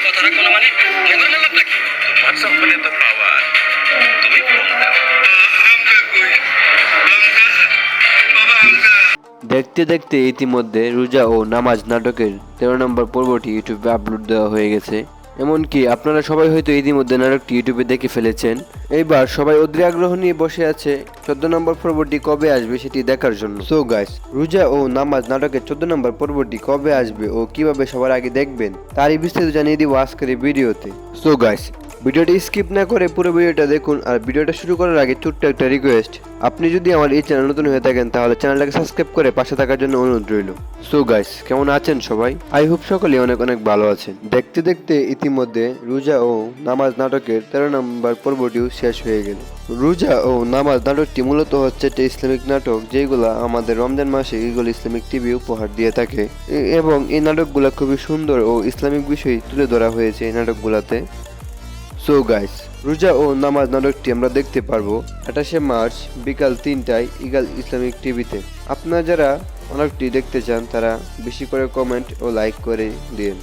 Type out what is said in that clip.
কথা রাখবো না মানে মগের মারলাম নাকি? তোমার চপ্পলে তো পাওয়ার, তুমি ফোন দাও। আমগা কই? আমগা বাবা আমগা। দেখতে দেখতে ইতিমধ্যে রোজা ও নামাজ নাটকের 13 নম্বর পর্বটি ইউটিউবে আপলোড দেওয়া হয়ে গেছে। এমনকি আপনারা সবাই হয়তো ইতিমধ্যে নাটকটি ইউটিউবে দেখে ফেলেছেন। এইবার সবাই অধীর আগ্রহ নিয়ে বসে আছে 14 নম্বর পর্বটি কবে আসবে সেটি দেখার জন্য। সো গাইস, রোজা ও নামাজ নাটকের 14 নম্বর পর্বটি কবে আসবে ও কিভাবে সবার আগে দেখবেন তারই বিস্তারিত জানিয়ে দিব আজকের এই ভিডিওতে। সো গাইস, ভিডিওটি স্কিপ না করে পুরো ভিডিওটা দেখুন। আর ভিডিওটা শুরু করার আগে ছোট্ট একটা রিকোয়েস্ট, আপনি যদি আমার এই চ্যানেল নতুন হয়ে থাকেন তাহলে চ্যানেলটাকে সাবস্ক্রাইব করে পাশে থাকার জন্য অনুরোধ রইল। সো গাইস, কেমন আছেন সবাই? আই হোপ সকলে অনেক অনেক ভালো আছেন। দেখতে দেখতে ইতিমধ্যে রোজা ও নামাজ নাটকের 13 নম্বর পর্বটিও শেষ হয়ে গেল। রোজা ও নামাজ নাটকটি মূলত হচ্ছে একটা ইসলামিক নাটক, যেগুলা আমাদের রমজান মাসে এগুলো ইসলামিক টিভি উপহার দিয়ে থাকে এবং এই নাটকগুলা খুবই সুন্দর ও ইসলামিক বিষয় তুলে ধরা হয়েছে এই নাটকগুলাতে। সো গাইস, রোজা ও নামাজ নাটকটি আমরা দেখতে পারবো 28শে মার্চ বিকাল 3টায় ইগাল ইসলামিক টিভিতে। আপনারা যারা নাটকটি দেখতে চান তারা বেশি করে কমেন্ট ও লাইক করে দিন।